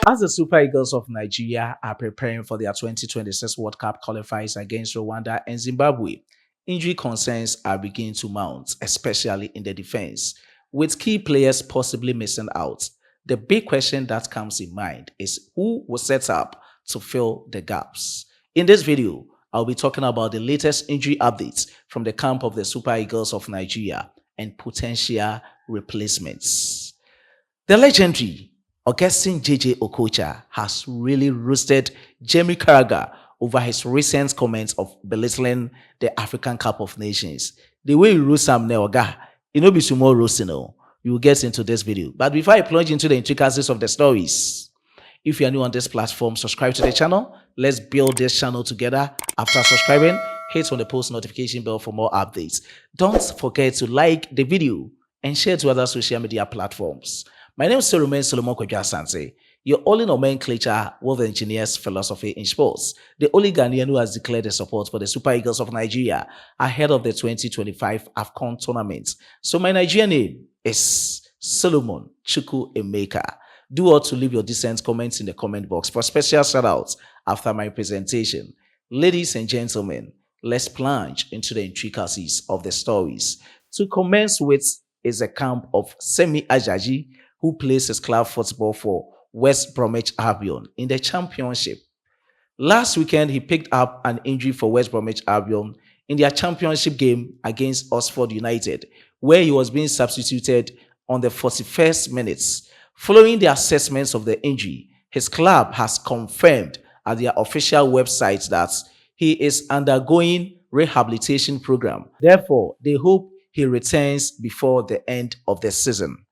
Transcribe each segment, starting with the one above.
As the Super Eagles of Nigeria are preparing for their 2026 World Cup qualifiers against Rwanda and Zimbabwe, injury concerns are beginning to mount, especially in the defense, with key players possibly missing out. The big question that comes in mind is who will set up to fill the gaps. In this video, I'll be talking about the latest injury updates from the camp of the Super Eagles of Nigeria and potential replacements. The legendary Augustine Okocha has really roasted Jamie Carragher over his recent comments of belittling the African Cup of Nations. The way you roast Sam Neoga, it will be tomorrow roasting. You will get into this video. But before I plunge into the intricacies of the stories, if you are new on this platform, subscribe to the channel. Let's build this channel together. After subscribing, hit on the post notification bell for more updates. Don't forget to like the video and share to other social media platforms. My name is Solomon Kwadwo, your only nomenclature with the engineer's philosophy in sports, the only Ghanaian who has declared his support for the Super Eagles of Nigeria ahead of the 2025 AFCON tournament. So my Nigerian name is Solomon Chukwu Emeka. Do all to leave your decent comments in the comment box for special shoutouts after my presentation. Ladies and gentlemen, let's plunge into the intricacies of the stories. To commence with is a camp of Ajayi, who plays his club football for West Bromwich Albion in the championship. Last weekend, he picked up an injury for West Bromwich Albion in their championship game against Oxford United, where he was being substituted on the 41st minutes. Following the assessments of the injury, his club has confirmed at their official website that he is undergoing rehabilitation program. Therefore, they hope he returns before the end of the season.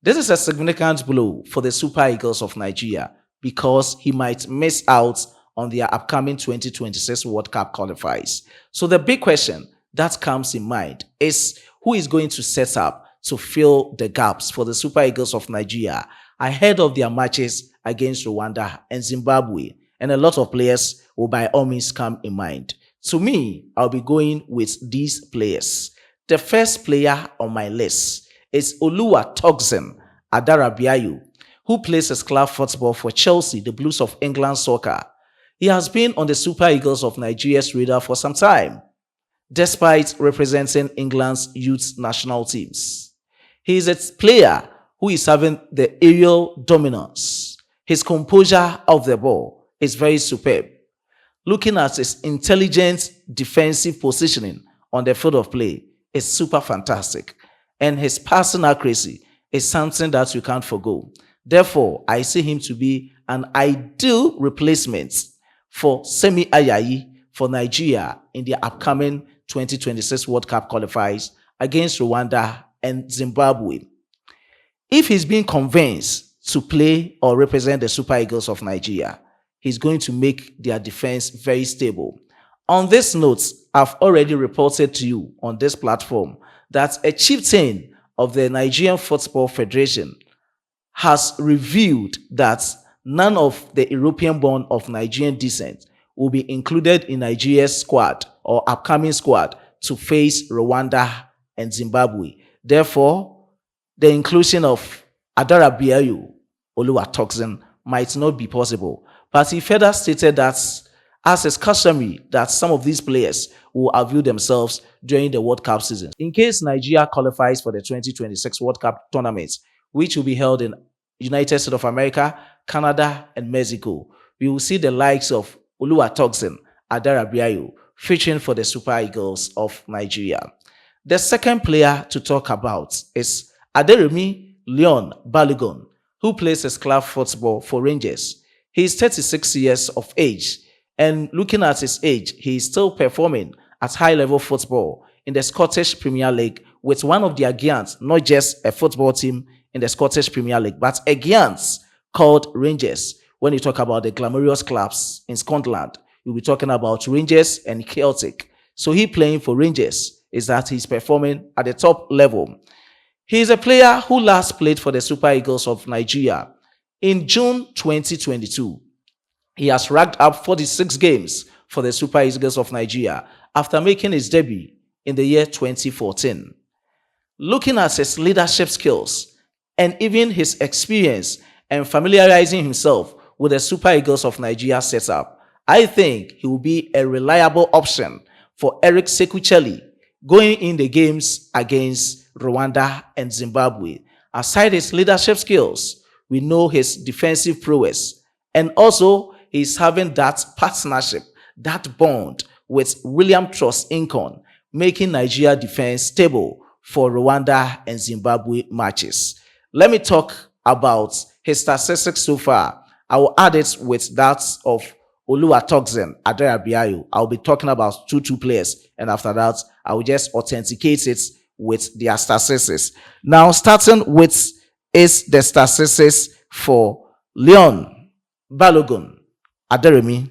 This is a significant blow for the Super Eagles of Nigeria because he might miss out on their upcoming 2026 World Cup qualifiers. So the big question that comes in mind is who is going to set up to fill the gaps for the Super Eagles of Nigeria ahead of their matches against Rwanda and Zimbabwe. And a lot of players will by all means come in mind. To me, I'll be going with these players. The first player on my list is Miss-Tosin Adarabioyo, who plays his club football for Chelsea, the Blues of England soccer. He has been on the Super Eagles of Nigeria's radar for some time, despite representing England's youth national teams. He is a player who is having the aerial dominance. His composure of the ball is very superb. Looking at his intelligent defensive positioning on the field of play is super fantastic. And his passing accuracy is something that you can't forgo. Therefore, I see him to be an ideal replacement for Ajayi for Nigeria in the upcoming 2026 World Cup qualifiers against Rwanda and Zimbabwe. If he's being convinced to play or represent the Super Eagles of Nigeria, he's going to make their defense very stable. On this note, I've already reported to you on this platform that a chieftain of the Nigerian Football Federation has revealed that none of the European-born of Nigerian descent will be included in Nigeria's squad or upcoming squad to face Rwanda and Zimbabwe. Therefore, the inclusion of Adarabioyo-Felix might not be possible. But he further stated that as is customary that some of these players will avail themselves during the World Cup season. In case Nigeria qualifies for the 2026 World Cup tournament, which will be held in United States of America, Canada, and Mexico, we will see the likes of Miss-Tosin Adarabioyo featuring for the Super Eagles of Nigeria. The second player to talk about is Aderemi Leon Balogun, who plays his club football for Rangers. He is 36 years of age. And looking at his age, he is still performing at high-level football in the Scottish Premier League with one of their giants, not just a football team in the Scottish Premier League, but a giants called Rangers. When you talk about the glamorous clubs in Scotland, you'll be talking about Rangers and Celtic. So he playing for Rangers is that he's performing at the top level. He is a player who last played for the Super Eagles of Nigeria in June 2022. He has racked up 46 games for the Super Eagles of Nigeria after making his debut in the year 2014. Looking at his leadership skills and even his experience and familiarizing himself with the Super Eagles of Nigeria setup, I think he will be a reliable option for Eric Sekucheli going in the games against Rwanda and Zimbabwe. Aside his leadership skills, we know his defensive prowess, and also he's having that partnership, that bond with William Trust Incon, making Nigeria defense stable for Rwanda and Zimbabwe matches. Let me talk about his statistics so far. I will add it with that of Miss-Tosin, Adarabioyo. I'll be talking about two players, and after that, I will just authenticate it with their statistics. Now, starting with the statistics for Leon Balogun Aderemi.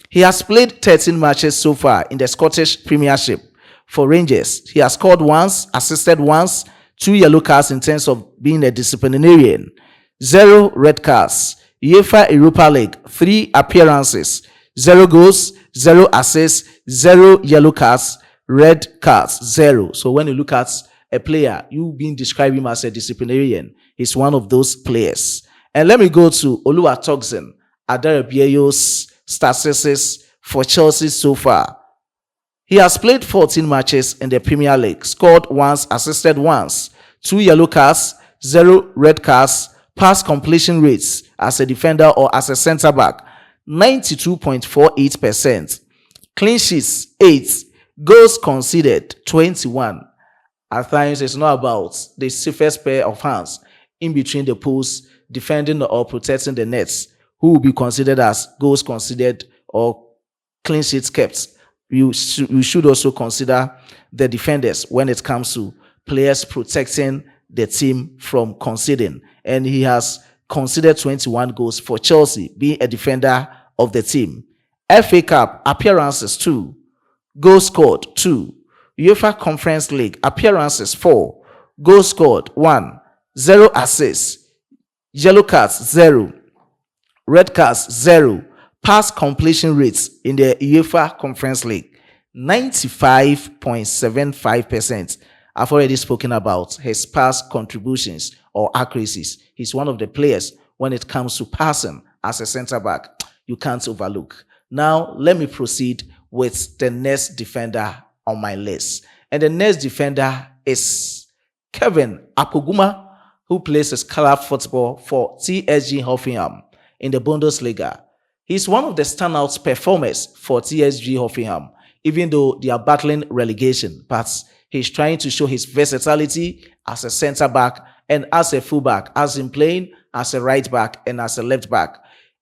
He has played 13 matches so far in the Scottish Premiership for Rangers. He has scored once, assisted once, 2 yellow cards in terms of being a disciplinarian, 0 red cards. UEFA Europa League, 3 appearances, 0 goals, 0 assists, 0 yellow cards, red cards, 0. So when you look at a player, you've been describing him as a disciplinarian. He's one of those players. And let me go to Miss-Tosin Adarabioyo's statistics for Chelsea so far. He has played 14 matches in the Premier League, scored once, assisted once, 2 yellow cards, 0 red cards, pass completion rates as a defender or as a centre back, 92.48%, clean sheets 8, goals conceded 21. At times, it's not about the safest pair of hands in between the posts, defending or protecting the nets, who will be considered as goals conceded or clean sheets kept. You should also consider the defenders when it comes to players protecting the team from conceding. And he has conceded 21 goals for Chelsea, being a defender of the team. FA Cup appearances 2, goals scored 2. UEFA Conference League appearances 4, goals scored 1, 0 assists, yellow cards 0, red cards 0, pass completion rates in the UEFA Conference League 95.75%. I've already spoken about his pass contributions or accuracies. He's one of the players when it comes to passing as a center back you can't overlook. Now let me proceed with the next defender on my list. And the next defender is Kevin Akpoguma, who plays his club football for TSG Hoffenheim in the Bundesliga. He's one of the standout performers for TSG Hoffenheim, even though they are battling relegation. But he's trying to show his versatility as a center back and as a fullback, as in playing as a right back and as a left back.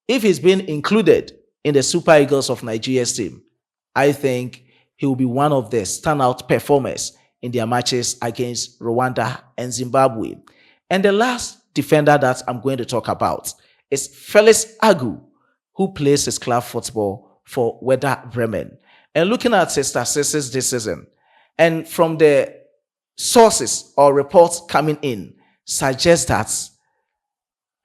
If he's been included in the Super Eagles of Nigeria's team, I think he will be one of the standout performers in their matches against Rwanda and Zimbabwe. And the last defender that I'm going to talk about is Felix Agu, who plays his club football for Werder Bremen. And looking at his statistics this season, and from the sources or reports coming in, suggest that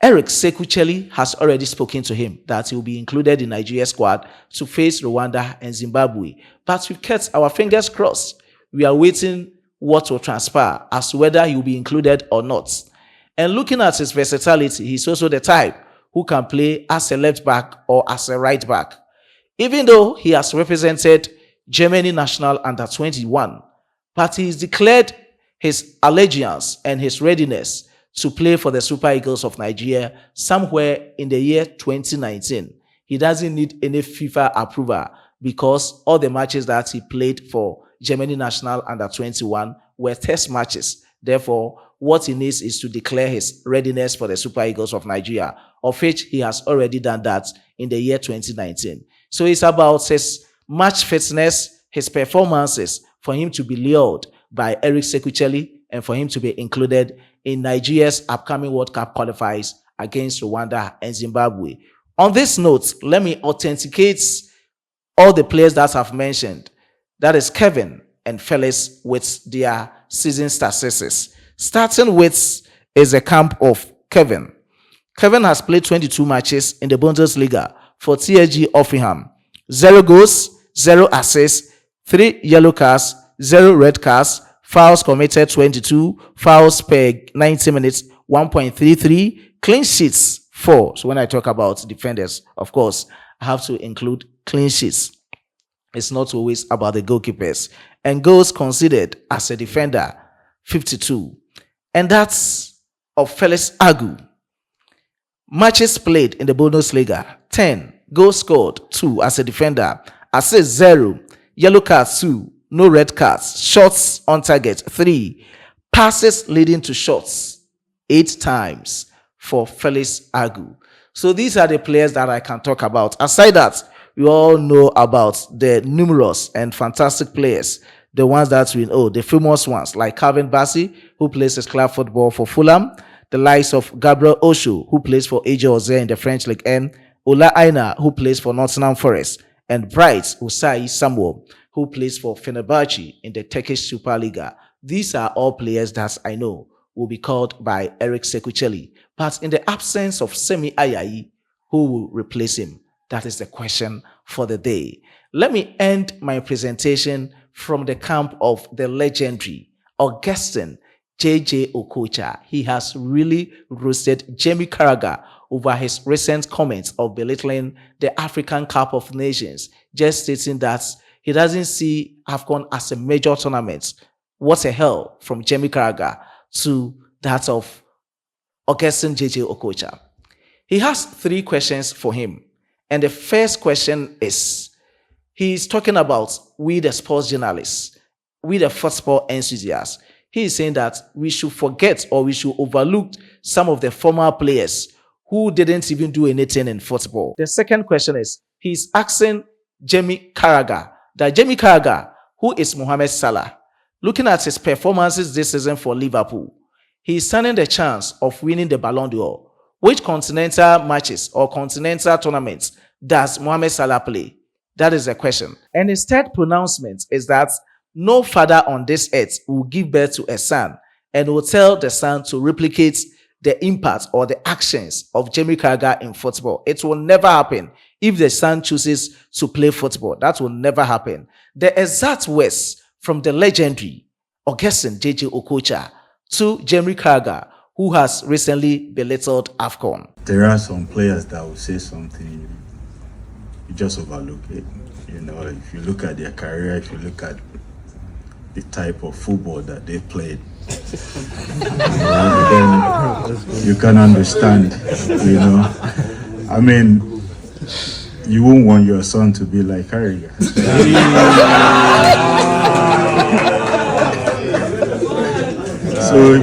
Eric Sekucheli has already spoken to him that he will be included in Nigeria squad to face Rwanda and Zimbabwe. But we've kept our fingers crossed. We are waiting what will transpire as to whether he will be included or not. And looking at his versatility, he's also the type who can play as a left back or as a right back. Even though he has represented Germany national under 21, but he's declared his allegiance and his readiness to play for the Super Eagles of Nigeria somewhere in the year 2019. He doesn't need any FIFA approval because all the matches that he played for Germany national under 21 were test matches. Therefore, what he needs is to declare his readiness for the Super Eagles of Nigeria, of which he has already done that in the year 2019. So it's about his match fitness, his performances, for him to be lured by Eric Sekucheli and for him to be included in Nigeria's upcoming World Cup qualifiers against Rwanda and Zimbabwe. On this note, let me authenticate all the players that I've mentioned. That is Kevin and Felix with their season statistics. Starting with is the camp of Kevin. Kevin has played 22 matches in the Bundesliga for TSG Hoffenheim. 0 goals, 0 assists, 3 yellow cards, 0 red cards, fouls committed 22, fouls per 90 minutes 1.33, clean sheets 4. So when I talk about defenders, of course, I have to include clean sheets. It's not always about the goalkeepers. And goals considered as a defender, 52. And that's of Felix Agu. Matches played in the Bundesliga, 10. Goals scored, 2 as a defender. Assists, 0. Yellow cards, 2. No red cards. Shots on target, 3. Passes leading to shots, 8 times for Felix Agu. So these are the players that I can talk about. Aside that, we all know about the numerous and fantastic players, the ones that we know, the famous ones like Calvin Bassey, who plays his club football for Fulham, the likes of Gabriel Osho, who plays for Ajayi in the French League N, Ola Aina, who plays for Nottingham Forest, and Bright Usai Samuel, who plays for Fenerbahce in the Turkish Superliga. These are all players that I know will be called by Eric Sekucheli. But in the absence of Semi Ajayi, who will replace him? That is the question for the day. Let me end my presentation from the camp of the legendary Augustine Okocha. He has really roasted Jamie Carragher over his recent comments of belittling the African Cup of Nations, just stating that he doesn't see AFCON as a major tournament. What a hell from Jamie Carragher to that of Augustine Okocha. He has 3 questions for him. And the first question is, he's talking about we the sports journalists, we the football enthusiasts. He is saying that we should forget or we should overlook some of the former players who didn't even do anything in football. The second question is, he's asking Jamie Carragher, that Jamie Carragher, who is Mohamed Salah, looking at his performances this season for Liverpool, he's standing the chance of winning the Ballon d'Or. Which continental matches or continental tournaments does Mohamed Salah play? That is the question. And his third pronouncement is that no father on this earth will give birth to a son and will tell the son to replicate the impact or the actions of Jamie Carragher in football. It will never happen if the son chooses to play football. That will never happen. The exact words from the legendary Augustine Okocha to Jamie Carragher, who has recently belittled AFCON. There are some players that will say something, you just overlook it. You know, if you look at their career, if you look at the type of football that they played, then you can understand, you know. I mean, you won't want your son to be like Carragher. So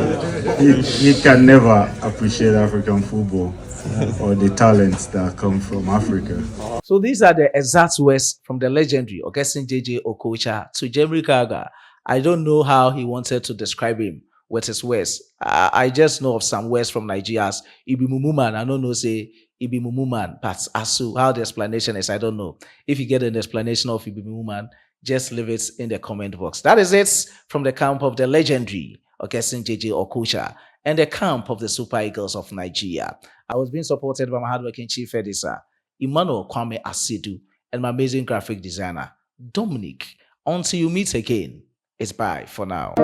he can never appreciate African football or the talents that come from Africa. So these are the exact words from the legendary Augustine Okocha to Jamie Carragher. I don't know how he wanted to describe him with his words. I just know of some words from Nigeria's Ibi Mumuman. I don't know, say Ibi Mumuman, but Asu, how the explanation is, I don't know. If you get an explanation of Ibi Mumuman, just leave it in the comment box. That is it from the camp of the legendary Augustine Okocha and the camp of the Super Eagles of Nigeria. I was being supported by my hardworking chief editor, Emmanuel Kwame Asidu, and my amazing graphic designer, Dominic. Until you meet again, it's bye for now.